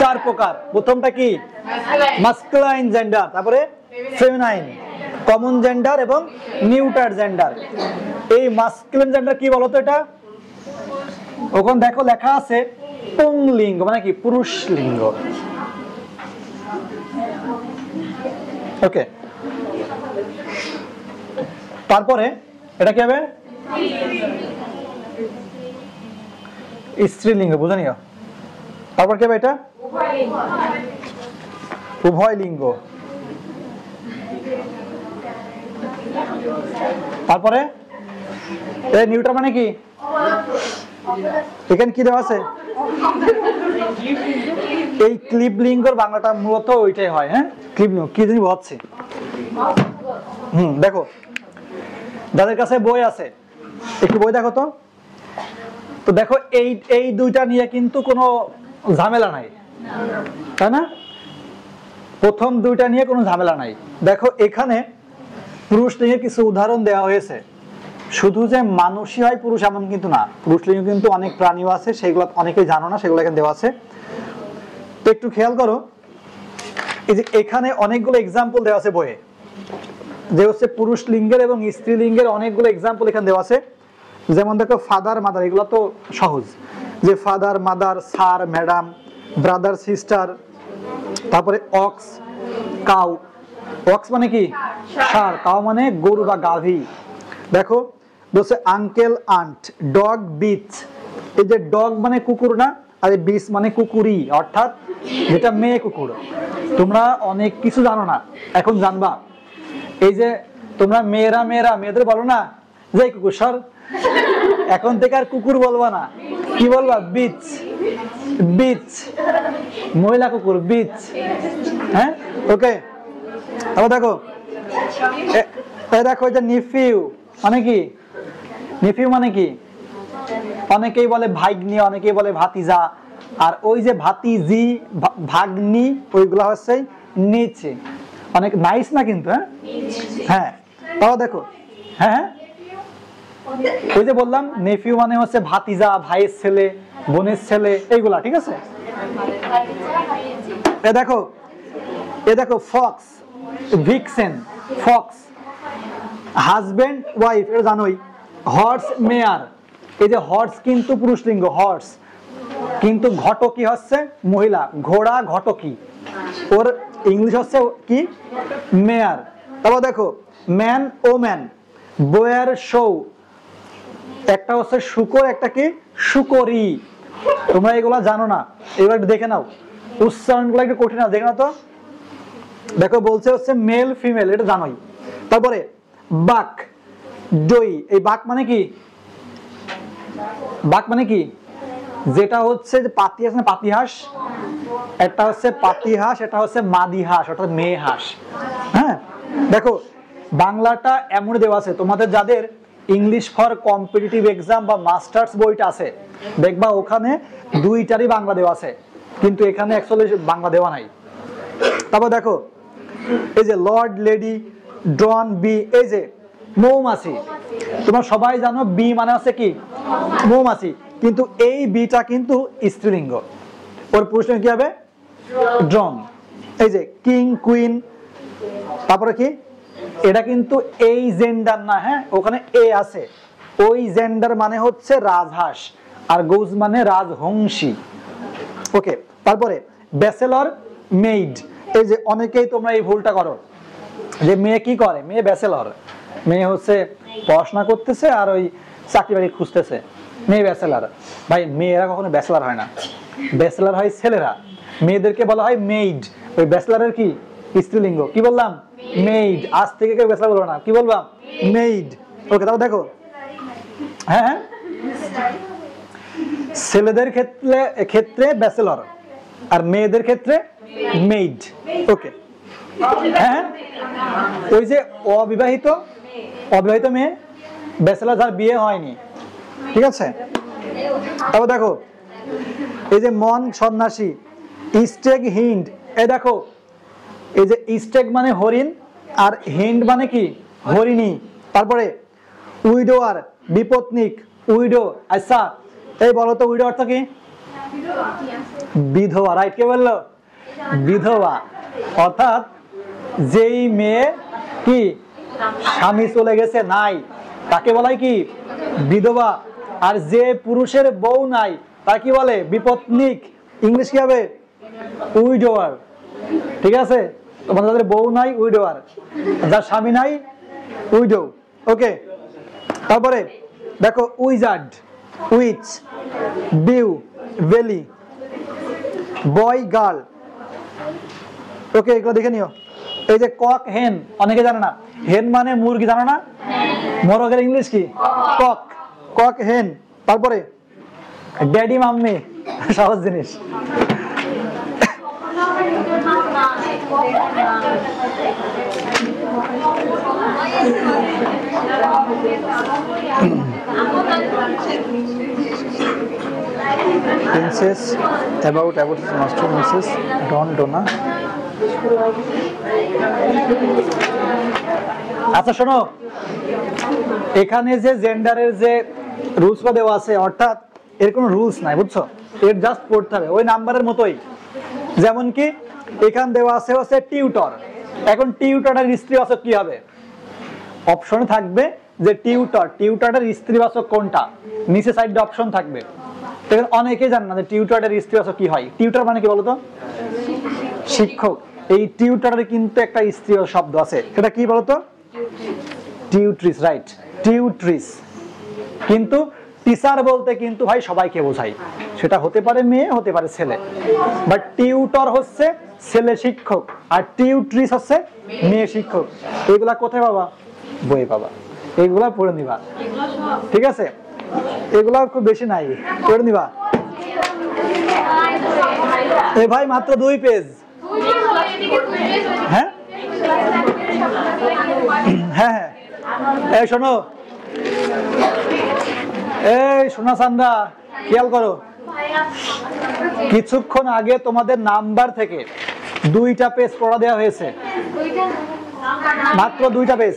চার প্রকার। প্রথমটা কি মাস্কুলাইন জেন্ডার, তারপরে ফেমিনাইন, কমন জেন্ডার এবং নিউটার জেন্ডার। এই মাস্কুলাইন জেন্ডার কি বলতো? এটা ওখানে দেখো লেখা আছে পুংলিঙ্গ, মানে কি পুরুষ লিঙ্গ। ওকে, তারপরে এটা কি হবে? স্ত্রীলিঙ্গ, বুঝে নিও। তারপর কি হবে? এটা উভয় লিঙ্গ। তারপরে নিউটার মানে কি? এখানে কি দেওয়া আছে? এই ক্লিপ লিঙ্গর বাংলাটা মূলত ওইটাই হয়। হ্যাঁ, ক্লিপ লিঙ্গ কি জানি বলছি। দেখো যাদের কাছে বই আছে একটু বই দেখো তো। তো দেখো এই দুইটা নিয়ে কিন্তু কোনো ঝামেলা নাই, তাই না? প্রথম দুইটা নিয়ে কোনো ঝামেলা নাই। দেখো এখানে পুরুষ লিঙ্গের কিছু উদাহরণ দেওয়া হয়েছে। শুধু যে মানুষই হয় পুরুষ এমন কিন্তু না, পুরুষ লিঙ্গ কিন্তু অনেক প্রাণীও আছে, সেগুলো অনেকেই জানো না, সেগুলো এখানে দেওয়া আছে। তো একটু খেয়াল করো, এই যে এখানে অনেকগুলো এক্সাম্পল দেওয়া আছে বইয়ে, যে হচ্ছে পুরুষ লিঙ্গের এবং স্ত্রী লিঙ্গের অনেকগুলো এক্সাম্পল এখানে দেওয়া আছে। যেমন দেখো ফাদার মাদার, এগুলো তো সহজ, যে father mother, sir madam, brother sister. তারপরে অক্স কাউ, অক্স মানে কি ষাঁড়, কাউ মানে গরু বা গাভী। দেখো বলছে আঙ্কেল আন্ট, ডগ বিচ। এই যে ডগ মানে কুকুর না, আর বিচ মানে কুকুরি, অর্থাৎ যেটা মেয়ে কুকুর। তোমরা অনেক কিছু জানো না, এখন জানবা। এই যে তোমরা মেয়েরা মেয়েদের বলো না যে কুকুর সর, এখন থেকে আর কুকুর বলবা না, কি বলবা? বিচ, বিচ, মহিলা কুকুর, বিচ। হ্যাঁ, ওকে। আবার দেখো দেখো এই যে নিফিউ মানে কি? নিফিউ মানে কি? অনেকেই বলে ভাগ্নি, অনেকেই বলে ভাতিজা। আর ওই যে ভাতিজি, ভাগ্নি, ওইগুলা হচ্ছে নিচে। অনেক নাইস না কিন্তু। হ্যাঁ হ্যাঁ, তাও দেখো। হ্যাঁ, ওই যে বললাম নেফিউ মানে হচ্ছে ভাতিজা, ভাইয়ের ছেলে, বোনের ছেলে, এইগুলা। ঠিক আছে। এ দেখো Fox, Vixen, Fox, husband wife, এটা জানোই। হর্স মেয়ার, এই যে হর্স কিন্তু পুরুষ লিঙ্গ, হর্স। কিন্তু ঘটকি হচ্ছে মহিলা, ঘোড়া ঘটকি, ওর ইংলিশ হচ্ছে কি? মেয়ার। তারপর দেখো ম্যান ও ম্যান, বয়ার শো, একটা হচ্ছে শুকর, একটা কি শুকরি। তোমরা এগুলা জানো না, এবার একটু দেখে নাও, উচ্চারণগুলো একটু কঠিন আছে, দেখে নাও তো। দেখো বলছে হচ্ছে মেল ফিমেল, এটা জানোই। তারপরে বাক, দই, এই বাক মানে কি? বাক মানে কি? যেটা হচ্ছে যে পাতি আছে না, পাতিহাঁস, একটা হচ্ছে পাতিহাঁস, এটা হচ্ছে মাদি হাঁস, অর্থাৎ মেয়ে হাঁস। হ্যাঁ, দেখো বাংলাটা এমন দেওয়া আছে, তোমাদের যাদের ইংলিশ ফর কম্পিটিটিভ এক্সাম বা মাস্টার্স বইটা আছে, দেখবা ওখানে দুইটারই বাংলা দেওয়া আছে, কিন্তু এখানে অ্যাকচুয়ালি বাংলা দেওয়া নাই। তারপর দেখো এই যে লর্ড, লেডি, ডন, বি, এই যে মৌমাছি। তোমরা সবাই জানো বি মানে আছে কি? মৌমাছি। কিন্তু এই বিটা কিন্তু স্ত্রীলিঙ্গ, ওর পুরুষলিঙ্গ কি হবে? ড্রোন। এই যে কিং, কুইন, তারপরে কি? এটা কিন্তু এই জেন্ডার না। হ্যাঁ, ওখানে এ আছে, ওই জেন্ডার মানে হচ্ছে রাজহাঁস, আর গৌজ মানে রাজহংসী। ওকে, তারপরে ব্যাচেলর, মেইড। এই যে অনেকেই তোমরা এই ভুলটা করো, যে মেয়ে কি করে? মেয়ে ব্যাচেলর, মেয়ে হচ্ছে পড়াশোনা করতেছে আর ওই চাকরি বাড়ি খুঁজতেছে, মেয়ে ব্যাচেলর। ভাই মেয়েরা কখনো ব্যাচেলর হয় না, ব্যাচেলর হয় ছেলেরা। মেয়েদেরকে বলা হয় মেইড। ওই ব্যাচেলরের কি স্ত্রীলিঙ্গ? কি বললাম? মেইড। আজ থেকে কেউ ব্যাচেলর বলবো না, কি বলবাম? মেইড। ওকে, তাও দেখো। হ্যাঁ, ছেলেদের ক্ষেত্রে ব্যাচেলর, আর মেয়েদের ক্ষেত্রে মেইড। ওকে, হ্যাঁ, ওই যে অবিবাহিত মেয়ে, ব্যাচেলর যার বিয়ে হয়নি। ঠিক আছে। তারপর দেখো এই যে মন, সন্ন্যাসী, স্টেগ, হিন্ড। এই দেখো এই যে স্টেগ মানে হরিণ, আর হিন্ড মানে কি? হরিণী। তারপরে উইডোয়ার, বিপত্নিক, উইডো। আচ্ছা এই বলো তো উইডো অর্থ কি? বিধবা, রাইট। কে বললো? বিধবা। অর্থাৎ যেই মেয়ে কি স্বামী চলে গেছে নাই, তাকে বলাই কি? বিধবা। আর যে পুরুষের বউ নাই তাকে কি বলে? বিপত্নিক। ইংলিশ কি হবে? উইডোয়ার। ঠিক আছে, তোমাদের বউ নাই উইডোয়ার, যার স্বামী নাই উইডো। ওকে, তারপরে দেখো উইজার্ড, উইচ, বিউ, ভেলি, বয়, গার্ল। ওকে, এগুলো দেখে নিও। এই যে কক, হেন, অনেকে জানে না। হেন মানে মুরগি, জানো না? মোরগের ইংলিশ কি? কক। কক, হেন। তারপরে ড্যাডি, মাম্মি, সহজ জিনিস। প্রিন্সেস, অ্যাবাউট মাস্টার, মিসেস, ডন, ডোনা। আচ্ছা শোনো, এখানে যে জেন্ডারের যে রুলস দেওয়া আছে, অর্থাৎ এর কোনো রুলস নাই, বুঝছো? এর জাস্ট পড়তে হবে ওই নাম্বারের মতোই। যেমন কি এখানে দেওয়া আছে হচ্ছে টিউটর। এখন টিউটরের স্ত্রীবাচক কি হবে? অপশনে থাকবে যে টিউটর, টিউটরের স্ত্রীবাচক কোনটা, নিচে সাইডে অপশন থাকবে। এখন অনেকে জানে না যে টিউটরের স্ত্রীবাচক কি হয়। টিউটর মানে কি বলতো? শিক্ষক। এই টিউটরের কিন্তু একটা স্ত্রী শব্দ আছে, সেটা কি বলতো? টিউট্রিস, রাইট, টিউট্রিস। কিন্তু টিচার বলতে কিন্তু ভাই সবাইকে বোঝায়, সেটা হতে পারে মেয়ে, হতে পারে ছেলে। বাট টিউটর হচ্ছে ছেলে শিক্ষক, আর টিউট্রিস হচ্ছে মেয়ে শিক্ষক। এগুলা কোথায় পাবা? বই পাবা, এগুলা পড়ে নিবা। ঠিক আছে, এগুলা খুব বেশি নাই, পড়ে নিবা। এ ভাই মাত্র 2 পেজ। হ্যাঁ হ্যাঁ হ্যাঁ, এই শোনো, এই সোনা চান্দা, খেয়াল করো, কিছুক্ষণ আগে তোমাদের নাম্বার থেকে 2টা পেজ পড়া দেওয়া হয়েছে, মাত্র 2টা পেজ,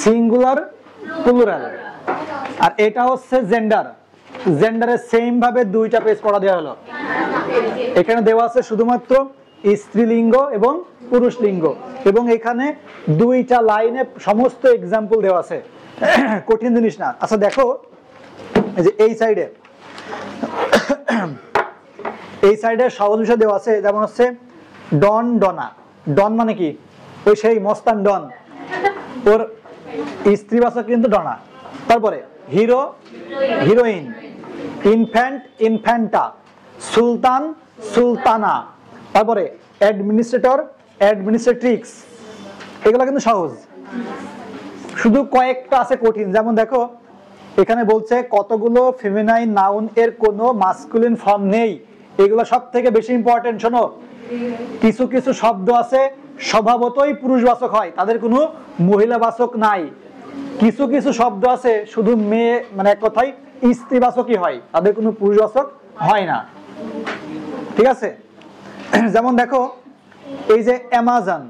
সিঙ্গুলার, প্লুরাল। আর এটা হচ্ছে জেন্ডার, জেন্ডারের সেম ভাবে 2টা পেজ পড়া দেওয়া হলো। এখানে দেওয়া আছে শুধুমাত্র স্ত্রীলিঙ্গ এবং পুরুষ লিঙ্গ, এবং এখানে 2টা লাইনে সমস্ত এক্সাম্পল দেওয়া আছে, কঠিন জিনিস না। আচ্ছা দেখো, এই যে এই সাইডে, এই সাইডে সহজ বিষয় দেওয়া আছে, যেমন হচ্ছে ডন, ডনা। ডন মানে কি? ওই সেই মস্তান ডন, ওর স্ত্রীবাচক কিন্তু ডনা। তারপরে হিরো, হিরোইন, ইনফ্যান্ট, ইনফ্যান্টা, সুলতান, সুলতানা। তারপরে অ্যাডমিনিস্ট্রেটর, অ্যাডমিনিস্ট্রেট্রিক্স। এগুলো কিন্তু সহজ, শুধু কয়েকটা আছে কঠিন। যেমন দেখো, এখানে বলছে কতগুলো ফেমিনাইন নাউন এর কোনো মাস্কুলিন ফর্ম নেই। এগুলো সব থেকে বেশি ইম্পর্টেন্ট। শোনো, কিছু কিছু শব্দ আছে স্বভাবতই পুরুষবাচক হয়, তাদের কোনো মহিলাবাচক নাই। কিছু কিছু শব্দ আছে শুধু মেয়ে, মানে এক কথায় স্ত্রীবাচকই হয়, তাদের কোনো পুরুষবাচক হয় না। ঠিক আছে, যেমন দেখো, এই যে অ্যামাজন,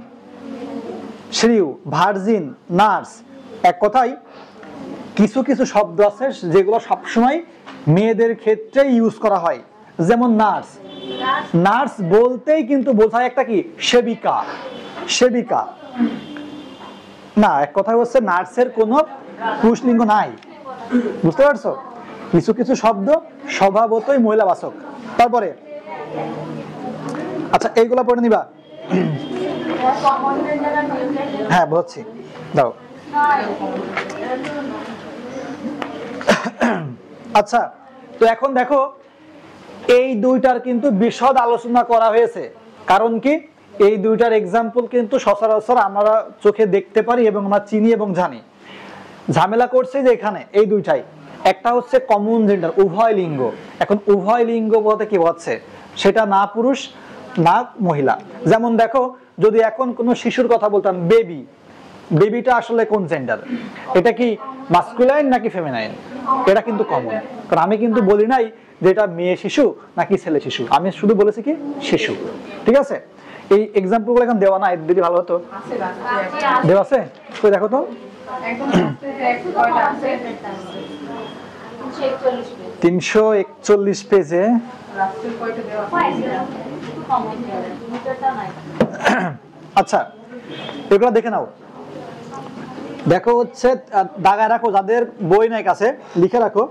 শ্রিউ, ভার্জিন, নার্স। এক কথায় কিছু কিছু শব্দ আছে যেগুলো সবসময় মেয়েদের ক্ষেত্রে ইউজ করা হয়। যেমন নার্স, নার্স বলতেই কিন্তু বোঝায় একটা কি? সেবিকা, সেবিকা না। এক কথা হচ্ছে নার্সের কোনো পুরুষলিঙ্গ নাই, বুঝতে পারছো? কিছু কিছু শব্দ স্বভাবতই মহিলাবাচক। তারপরে আচ্ছা এইগুলা পড়ে নিবা। হ্যাঁ বলছি, দাও। আচ্ছা, তো এখন দেখো, এই 2টার কিন্তু বিশদ আলোচনা করা হয়েছে। কারণ কি? এই 2টার এক্সাম্পল কিন্তু সচরাচর আমরা চোখে দেখতে পারি এবং আমরা চিনি এবং জানি। ঝামেলা করছে যে এখানে এই 2টাই, একটা হচ্ছে কমন জেন্ডার, উভয় লিঙ্গ। এখন উভয় লিঙ্গ বলতে কি হচ্ছে? সেটা না পুরুষ না মহিলা। যেমন দেখো, যদি এখন কোনো শিশুর কথা বলতাম, বেবি, বেবিটা আসলে কোন জেন্ডার? এটা কি মাস্কুলাইন নাকি ফেমিনাইন? এটা কিন্তু কমন, কারণ আমি কিন্তু বলি নাই যে এটা মেয়ে শিশু নাকি ছেলে শিশু, আমি শুধু বলেছি কি শিশু। ঠিক আছে, এই এক্সাম্পল গুলো এখন দেওয়া না, দিদি ভালো হতো। দেওয়া আছে তো, দেখো তো। 341 পেজে। আচ্ছা এগুলো দেখে নাও। দেখো হচ্ছে দাগায় রাখো, যাদের বই নাই কাছে লিখে রাখো।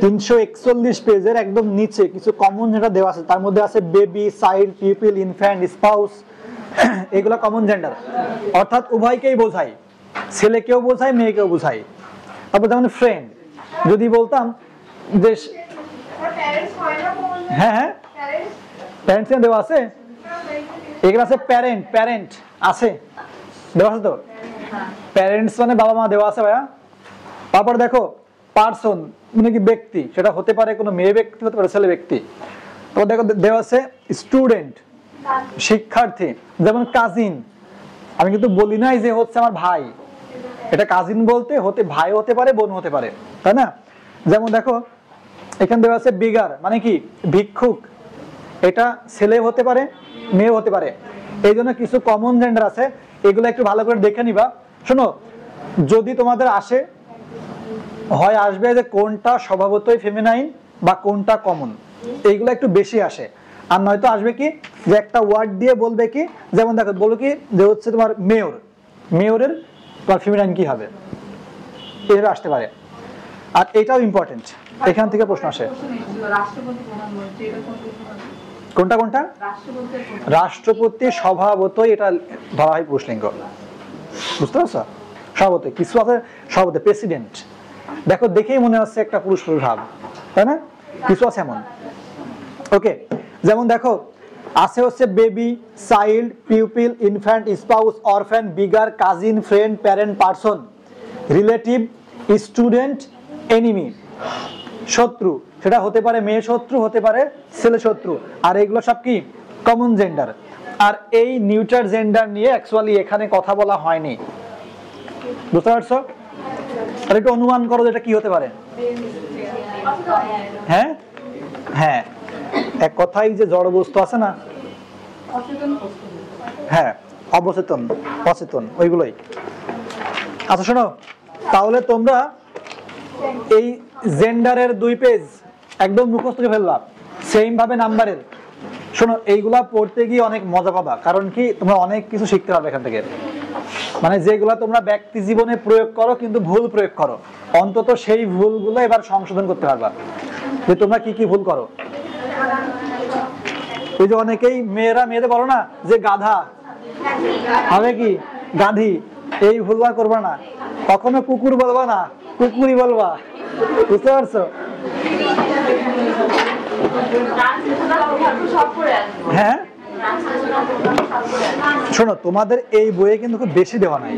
341 পেজের একদম নিচে কিছু কমন যেটা দেওয়া আছে, তার মধ্যে আছে baby, child, people, infant, spouse, এগুলো কমন জেন্ডার, অর্থাৎ উভয়কেই বোঝায়, ছেলেকেও বোঝায় মেয়েকেও বোঝায়। তারপর যেমন ফ্রেন্ড, যদি বলতাম যে হ্যাঁ হ্যাঁ প্যারেন্টস দেওয়া আছে, এগুলো আছে প্যারেন্ট, প্যারেন্ট আছে দেওয়া আছে তো, প্যারেন্টস মানে বাবা মা দেওয়া আছে ভাইয়া। তারপর দেখো পার্সন মানে কি ব্যক্তি, সেটা হতে পারে কোনো মেয়ে ব্যক্তি, হতে পারে ছেলে ব্যক্তি। তারপর দেখো দেওয়া আছে স্টুডেন্ট, শিক্ষার্থী। যেমন কাজিন, আমি কিন্তু বলি নাই যে হচ্ছে আমার ভাই, এটা কাজিন বলতে হতে ভাই হতে পারে, বোন হতে পারে, তাই না? যেমন দেখো এখানে দেওয়া আছে বিগার, মানে কি ভিক্ষুক, এটা ছেলে হতে পারে মেয়ে হতে পারে। এই জন্য কিছু কমন জেন্ডার আছে, এগুলো একটু ভালো করে দেখে নিবা। শোনো, যদি তোমাদের আসে, হয় আসবে যে কোনটা স্বভাবতই ফেমিনাইন বা কোনটা কমন, এইগুলো একটু বেশি আসে। আর নয়তো আসবে কি যে একটা ওয়ার্ড দিয়ে বলবে কি, যেমন দেখো বলো কি যে হচ্ছে তোমার মেয়র, মেয়রের তোমার ফেমিনাইন কি হবে, এইভাবে আসতে পারে। আর এটাও ইম্পর্টেন্ট, এখান থেকে প্রশ্ন আসে। কোনটা কোনটা? রাষ্ট্রপতি স্বভাবতই এটা ধরা হয় পুরুষলিঙ্গ, বুঝতে পারছো? স্বভাবতই কিছু আছে, স্বভাবতই প্রেসিডেন্ট, দেখো দেখেই মনে হচ্ছে একটা পুরুষ ভাব, তাই না? কিছু আছে এমন। ওকে, যেমন দেখো আছে হচ্ছে baby, child, pupil, infant, spouse, orphan, beggar, cousin, friend, parent, person, relative, student, enemy, শত্রু, সেটা হতে পারে মেয়ে শত্রু, হতে পারে ছেলে শত্রু। আর এগুলো সব কি কমন জেন্ডার। আর এই নিউট্রাল জেন্ডার নিয়ে অ্যাকচুয়ালি এখানে কথা বলা হয়নি, বুঝতে পারছো? আর একটু অনুমান করো যেটা কি হতে পারে। হ্যাঁ হ্যাঁ, এক কথাই যে জড় বস্তু আছে না, হ্যাঁ অবচেতন, অচেতন, ওইগুলোই। আচ্ছা শোনো, তাহলে তোমরা এই জেন্ডারের 2 পেজ একদম মুখস্থ করে ফেলবা, সেম ভাবে নাম্বারের। শোনো, এইগুলা পড়তে গিয়ে অনেক মজা পাবা, কারণ কি তোমরা অনেক কিছু শিখতে পারবে এখান থেকে। মানে যেগুলা তোমরা ব্যক্তি জীবনে প্রয়োগ করো কিন্তু ভুল প্রয়োগ করো, অন্তত সেই ভুলগুলো এবার সংশোধন করতে পারবা যে তোমরা কি কি ভুল করো। এই যে অনেকেই মেয়েরা মেয়েদের বলো না যে গাধা হবে কি গাধি, এই ভুলটা করবা না। কখনো কুকুর বলবা না, কুকুরই বলবা, বুঝতে পারছো? হ্যাঁ শোনো, তোমাদের এই বইয়ে কিন্তু খুব বেশি দেওয়া নাই।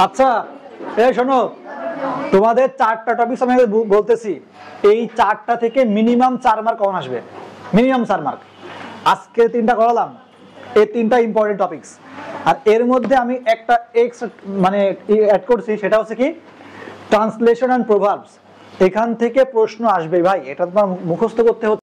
আচ্ছা এই শোনো, তোমাদের 4টা টপিক আমি বলতেছি, এই 4টা থেকে মিনিমাম 4 মার্ক কমন আসবে, মিনিমাম 4 মার্ক। আজকে 3টা করালাম, এই 3টা ইম্পর্টেন্ট টপিকস। আর এর মধ্যে আমি একটা মানে অ্যাড করছি, সেটা হচ্ছে কি ট্রান্সলেশন এন্ড প্রভাবস। এখান থেকে প্রশ্ন আসবে ভাই, এটা তোমার মুখস্থ করতে হচ্ছে।